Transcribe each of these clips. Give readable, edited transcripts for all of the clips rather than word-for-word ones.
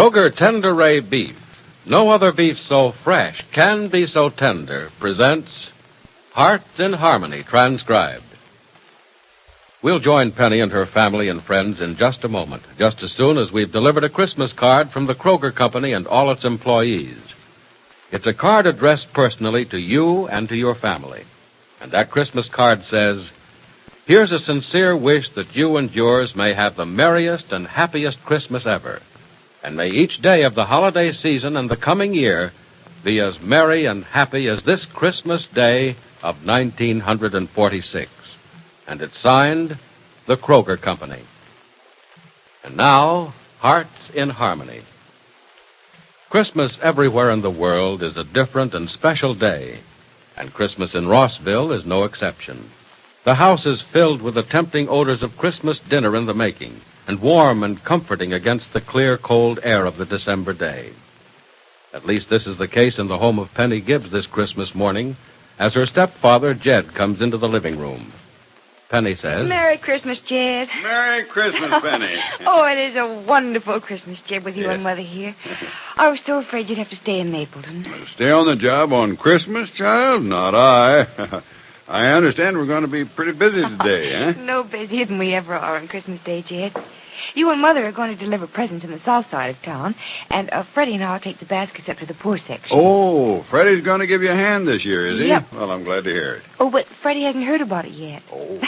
Kroger Tender Ray Beef, no other beef so fresh can be so tender, presents Hearts in Harmony, transcribed. We'll join Penny and her family and friends in just a moment, just as soon as we've delivered a Christmas card from the Kroger Company and all its employees. It's a card addressed personally to you and to your family. And that Christmas card says, "Here's a sincere wish that you and yours may have the merriest and happiest Christmas ever. And may each day of the holiday season and the coming year be as merry and happy as this Christmas Day of 1946. And it's signed, the Kroger Company. And now, Hearts in Harmony. Christmas everywhere in the world is a different and special day, and Christmas in Rossville is no exception. The house is filled with the tempting odors of Christmas dinner in the making, and warm and comforting against the clear, cold air of the December day. At least this is the case in the home of Penny Gibbs this Christmas morning, as her stepfather, Jed, comes into the living room. Penny says, "Merry Christmas, Jed." Merry Christmas, Penny. Oh, it is a wonderful Christmas, Jed, with you and Mother here. I was so afraid you'd have to stay in Mapleton. Stay on the job on Christmas, child? Not I. I understand we're going to be pretty busy today, eh? No busier than we ever are on Christmas Day, Jed. You and Mother are going to deliver presents in the south side of town, and Freddie and I'll take the baskets up to the poor section. Oh, Freddie's going to give you a hand this year, is he? Yep. Well, I'm glad to hear it. Oh, but Freddie hasn't heard about it yet. Oh.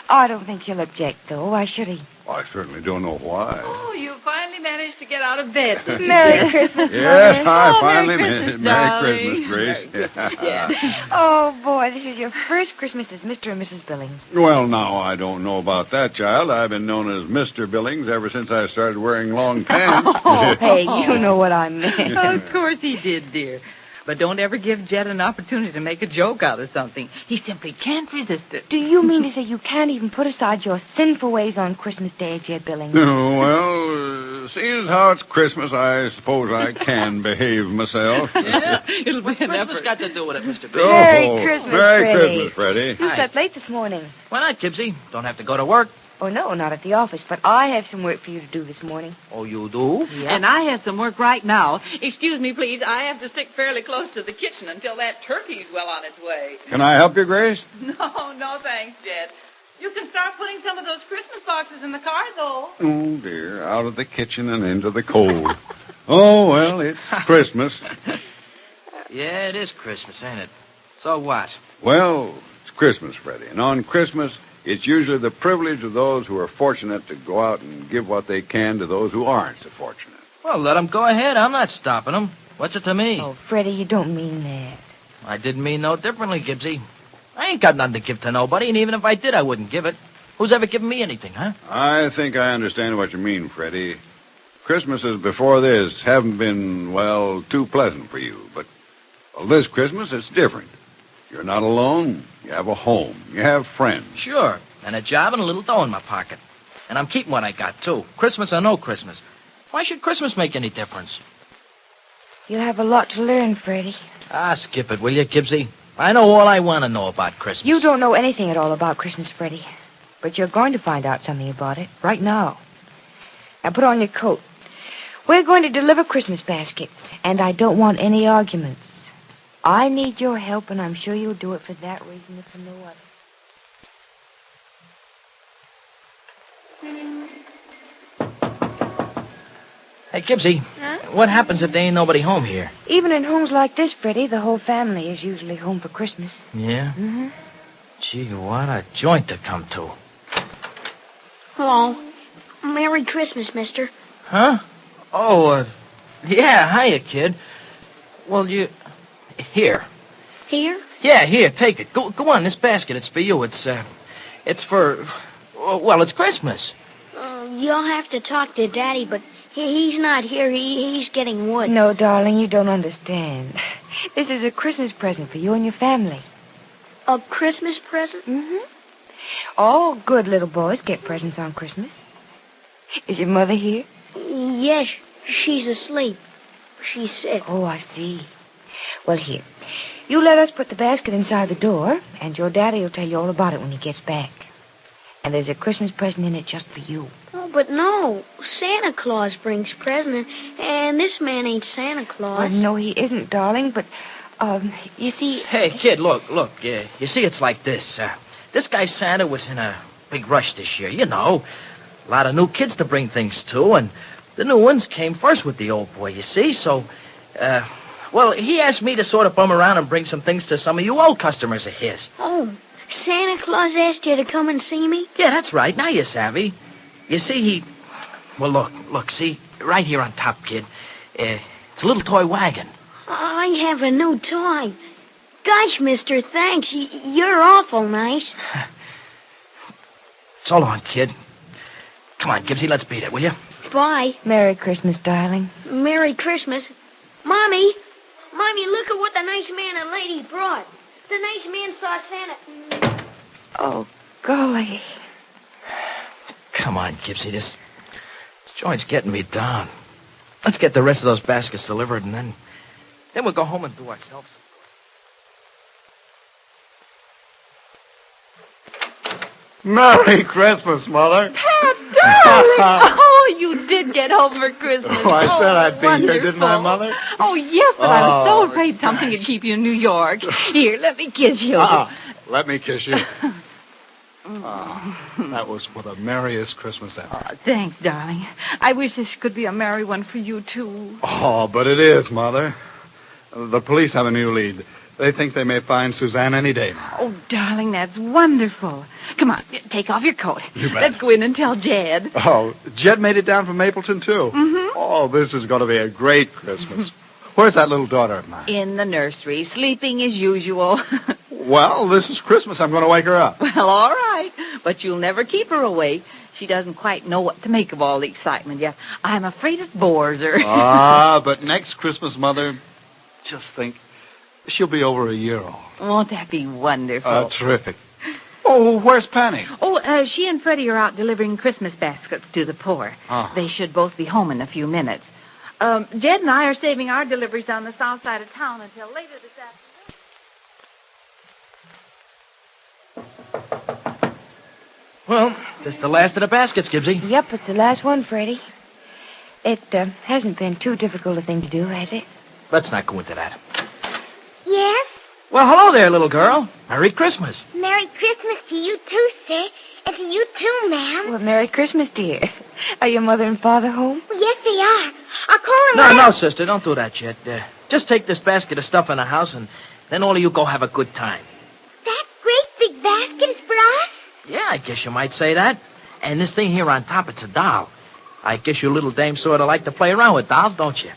I don't think he'll object, though. Why should he? I certainly don't know why. Oh, you finally managed to get out of bed. Merry Christmas, Yes, Mother. I Oh, finally Merry made it. Christmas, Merry Christmas, Grace. Oh, boy, this is your first Christmas as Mr. and Mrs. Billings. Well, now, I don't know about that, child. I've been known as Mr. Billings ever since I started wearing long pants. Oh, hey, you know what I meant. Of course he did, dear. But don't ever give Jed an opportunity to make a joke out of something. He simply can't resist it. Do you mean to say you can't even put aside your sinful ways on Christmas Day, Jed Billings? Oh, well, seeing as how it's Christmas, I suppose I can behave myself. Yeah, it'll be What's an Christmas effort. got to do with it, Mr. B? Oh, Merry Christmas, Merry Freddie. Christmas, Freddie. You Hi. slept late this morning. Why not, Gibbsy? Don't have to go to work. Oh, no, not at the office, but I have some work for you to do this morning. Oh, you do? And I have some work right now. Excuse me, please. I have to stick fairly close to the kitchen until that turkey's well on its way. Can I help you, Grace? No, thanks, Jed. You can start putting some of those Christmas boxes in the car, though. Oh, dear, out of the kitchen and into the cold. Oh, well, it's Christmas. Yeah, it is Christmas, ain't it? So what? Well, it's Christmas, Freddie, and on Christmas, it's usually the privilege of those who are fortunate to go out and give what they can to those who aren't so fortunate. Well, let 'em go ahead. I'm not stopping 'em. What's it to me? Oh, Freddie, you don't mean that. I didn't mean no differently, Gibbsy. I ain't got nothing to give to nobody, and even if I did, I wouldn't give it. Who's ever given me anything, huh? I think I understand what you mean, Freddie. Christmases before this haven't been, well, too pleasant for you, but well, this Christmas it's different. You're not alone. You have a home. You have friends. Sure. And a job and a little dough in my pocket. And I'm keeping what I got, too. Christmas or no Christmas. Why should Christmas make any difference? You have a lot to learn, Freddie. Ah, skip it, will you, Gibbsy? I know all I want to know about Christmas. You don't know anything at all about Christmas, Freddie. But you're going to find out something about it right now. Now put on your coat. We're going to deliver Christmas baskets, and I don't want any arguments. I need your help, and I'm sure you'll do it for that reason, if for no other. Hey, Gibbsy, what happens if there ain't nobody home here? Even in homes like this, Freddie, the whole family is usually home for Christmas. Yeah? Mm-hmm. Gee, what a joint to come to. Hello. Merry Christmas, mister. Huh? Oh, yeah, hiya, kid. Well, Here. Here? Yeah, here, take it. Go on, this basket, it's for you. It's for... Well, it's Christmas. You'll have to talk to Daddy, but he's not here. He's getting wood. No, darling, you don't understand. This is a Christmas present for you and your family. A Christmas present? Mm-hmm. All good little boys get presents on Christmas. Is your mother here? Yes, she's asleep. She's sick. Oh, I see. Well, here. You let us put the basket inside the door, and your daddy will tell you all about it when he gets back. And there's a Christmas present in it just for you. Oh, But no, Santa Claus brings presents, and this man ain't Santa Claus. Well, no, he isn't, darling, but, you see... Hey, kid, look. You see, it's like this. This guy Santa was in a big rush this year, you know. A lot of new kids to bring things to, and the new ones came first with the old boy, you see. So, well, he asked me to sort of bum around and bring some things to some of you old customers of his. Oh, Santa Claus asked you to come and see me? Yeah, that's right. Now you're savvy. You see, he... Well, look, see, right here on top, kid. It's a little toy wagon. I have a new toy. Gosh, mister, thanks. You're awful nice. So long, kid. Come on, Gibbsy, let's beat it, will you? Bye. Merry Christmas, darling. Merry Christmas. Mommy, look at what the nice man and lady brought. The nice man saw Santa. Oh, golly. Come on, Gibbsy, this joint's getting me down. Let's get the rest of those baskets delivered, and then we'll go home and do ourselves. Merry Christmas, Mother. Pat, darling! Oh, you did get home for Christmas. Oh, I said I'd be wonderful. here, didn't I, Mother? Oh, yes, but I was so Oh, afraid something would keep you in New York. Here, let me kiss you. Let me kiss you. That was for the merriest Christmas ever. Oh, thanks, darling. I wish this could be a merry one for you, too. Oh, but it is, Mother. The police have a new lead. They think they may find Suzanne any day now. Oh, darling, that's wonderful. Come on, take off your coat. You bet. Let's go in and tell Jed. Oh, Jed made it down from Mapleton, too. Mm-hmm. Oh, this is going to be a great Christmas. Where's that little daughter of mine? In the nursery, sleeping as usual. Well, this is Christmas. I'm going to wake her up. Well, all right. But you'll never keep her awake. She doesn't quite know what to make of all the excitement yet. I'm afraid it bores her. But next Christmas, Mother, just think, she'll be over a year old. Won't that be wonderful? Terrific. Oh, where's Penny? Oh, she and Freddie are out delivering Christmas baskets to the poor. Oh. They should both be home in a few minutes. Jed and I are saving our deliveries on the south side of town until later this afternoon. Well, this is the last of the baskets, Gibbsy. Yep, it's the last one, Freddie. It hasn't been too difficult a thing to do, has it? Let's not go into that. Yes? Well, hello there, little girl. Merry Christmas. Merry Christmas to you, too, sir. And to you, too, ma'am. Well, Merry Christmas, dear. Are your mother and father home? Yes, they are. I'll call them No, sister, don't do that yet. Just take this basket of stuff in the house, and then all of you go have a good time. That great big basket is for us? Yeah, I guess you might say that. And this thing here on top, it's a doll. I guess you little dames sort of like to play around with dolls, don't you?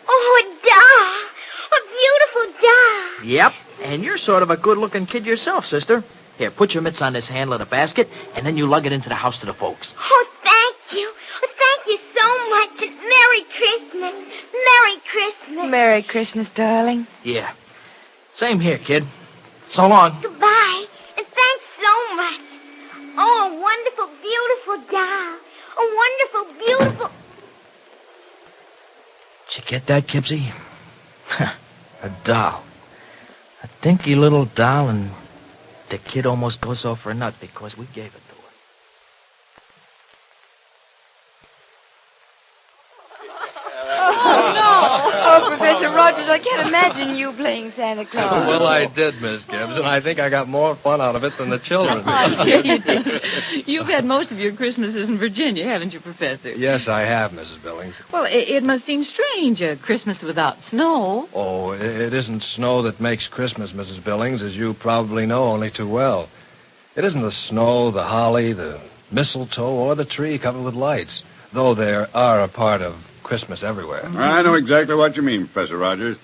Oh, a doll. A beautiful doll. Yep, and you're sort of a good-looking kid yourself, sister. Here, put your mitts on this handle of the basket, and then you lug it into the house to the folks. Oh, thank you. Oh, thank you so much. And Merry Christmas. Merry Christmas. Merry Christmas, darling. Yeah. Same here, kid. So long. Goodbye. And thanks so much. Oh, a wonderful, beautiful doll. A wonderful, beautiful... Did you get that, Gibbsy? A doll. A dinky little doll, and the kid almost goes off for a nut because we gave it to her. Oh, Professor Rogers, I can't imagine you playing Santa Claus. Well, I did, Miss Gibbs, and I think I got more fun out of it than the children. I'm sure you did. You've had most of your Christmases in Virginia, haven't you, Professor? Yes, I have, Mrs. Billings. Well, it must seem strange, a Christmas without snow. Oh, it isn't snow that makes Christmas, Mrs. Billings, as you probably know only too well. It isn't the snow, the holly, the mistletoe, or the tree covered with lights, though they are a part of Christmas everywhere. I know exactly what you mean, Professor Rogers.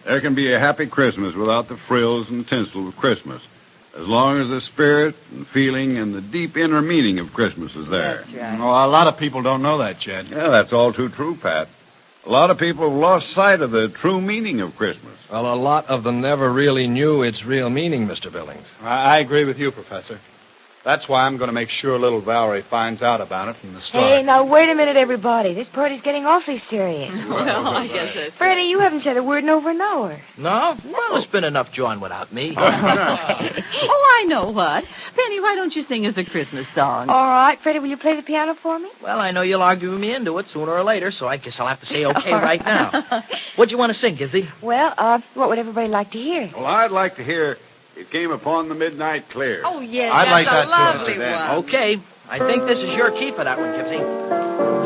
There can be a happy Christmas without the frills and tinsel of Christmas, as long as the spirit and feeling and the deep inner meaning of Christmas is there. That's right. Oh, a lot of people don't know that, Jed. Yeah, that's all too true, Pat. A lot of people have lost sight of the true meaning of Christmas. Well, a lot of them never really knew its real meaning, Mr. Billings. I agree with you, Professor. That's why I'm going to make sure little Valerie finds out about it from the start. Hey, now wait a minute, everybody. This party's getting awfully serious. Well, I guess that's... Freddie, you haven't said a word in over an hour. No? Well, it's been enough jawing without me. Oh, I know what. Penny, why don't you sing us a Christmas song? All right, Freddie, will you play the piano for me? Well, I know you'll argue me into it sooner or later, so I guess I'll have to say okay right now. What do you want to sing, Gibbsy? Well, what would everybody like to hear? Well, I'd like to hear It Came Upon the Midnight Clear. Oh, yes, I'd that's like a that, too. lovely Then. one. Okay. I think this is your key for that one, Gibbsy.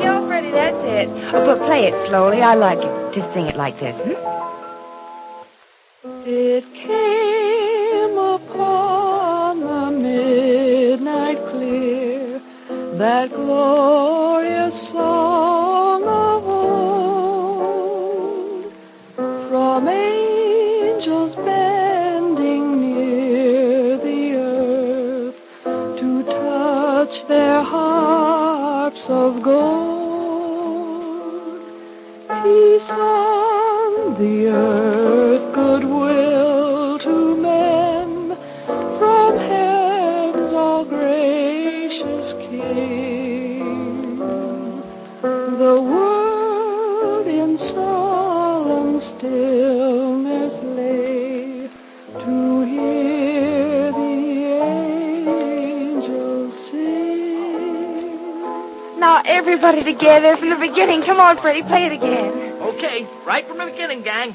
Yeah, Freddie, that's it. But play it slowly. I like it to sing it like this. It came upon the midnight clear, that glorious song of old, from angels bending near the earth to touch their harps of gold. Peace on the earth, goodwill to men, from heaven's all gracious King. The world in solemn stillness lay to hear the angels sing. Now, everybody together from the beginning. Come on, Freddie, play it again. Okay, right from the beginning, gang.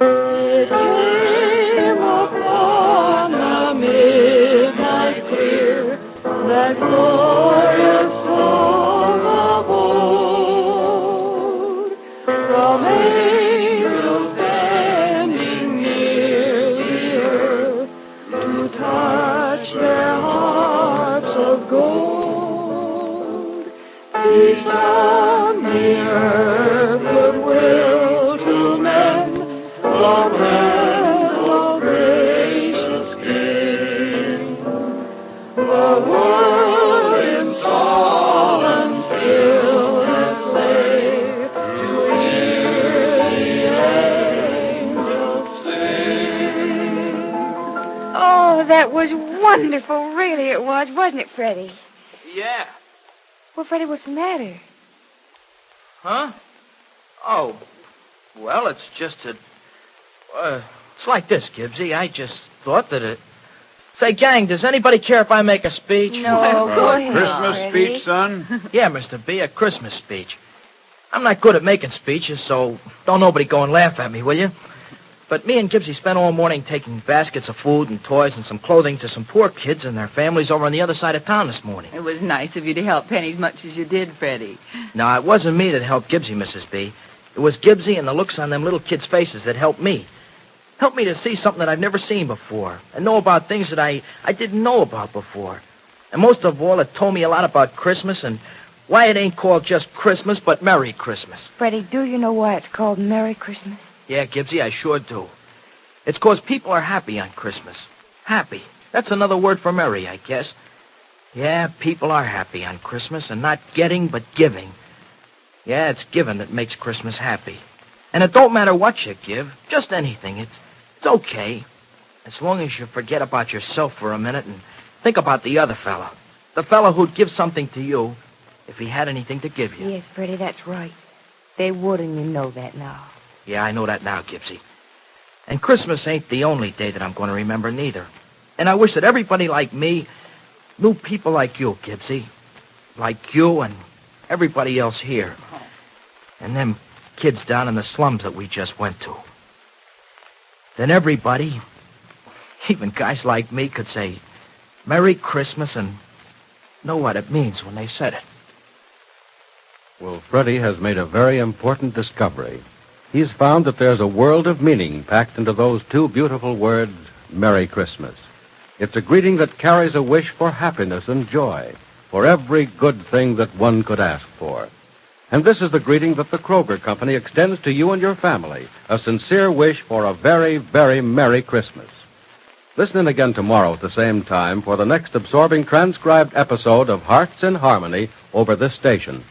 It came upon the midnight clear, that glorious song of old, from angels bending near the earth to touch their harps of gold. Peace on the earth, goodwill to men, from heaven's all gracious King. The world in solemn stillness lay to hear the angels sing. Oh, that was wonderful. Really it was, wasn't it, Freddie? Yeah. Well, Freddie, what's the matter? Huh? Oh, well, it's just that... it's like this, Gibbsy. I just thought that it... Say, gang, does anybody care if I make a speech? No, go ahead, Christmas Freddie. speech, son? Yeah, Mr. B, a Christmas speech. I'm not good at making speeches, so don't nobody go and laugh at me, will you? But me and Gibbsy spent all morning taking baskets of food and toys and some clothing to some poor kids and their families over on the other side of town this morning. It was nice of you to help Penny as much as you did, Freddie. Now, it wasn't me that helped Gibbsy, Mrs. B. It was Gibbsy and the looks on them little kids' faces that helped me. Helped me to see something that I've never seen before and know about things that I didn't know about before. And most of all, it told me a lot about Christmas and why it ain't called just Christmas, but Merry Christmas. Freddie, do you know why it's called Merry Christmas? Yeah, Gibbsy, I sure do. It's 'cause people are happy on Christmas. Happy. That's another word for merry, I guess. Yeah, people are happy on Christmas and not getting but giving. Yeah, it's giving that makes Christmas happy. And it don't matter what you give, just anything. It's okay. As long as you forget about yourself for a minute and think about the other fella. The fella who'd give something to you if he had anything to give you. Yes, Freddie, that's right. They would, and you know that now. Yeah, I know that now, Gibbsy. And Christmas ain't the only day that I'm going to remember neither. And I wish that everybody like me knew people like you, Gibbsy. Like you and everybody else here. And them kids down in the slums that we just went to. Then everybody, even guys like me, could say Merry Christmas and know what it means when they said it. Well, Freddie has made a very important discovery. He's found that there's a world of meaning packed into those two beautiful words, Merry Christmas. It's a greeting that carries a wish for happiness and joy, for every good thing that one could ask for. And this is the greeting that the Kroger Company extends to you and your family, a sincere wish for a very, very Merry Christmas. Listen in again tomorrow at the same time for the next absorbing transcribed episode of Hearts in Harmony over this station.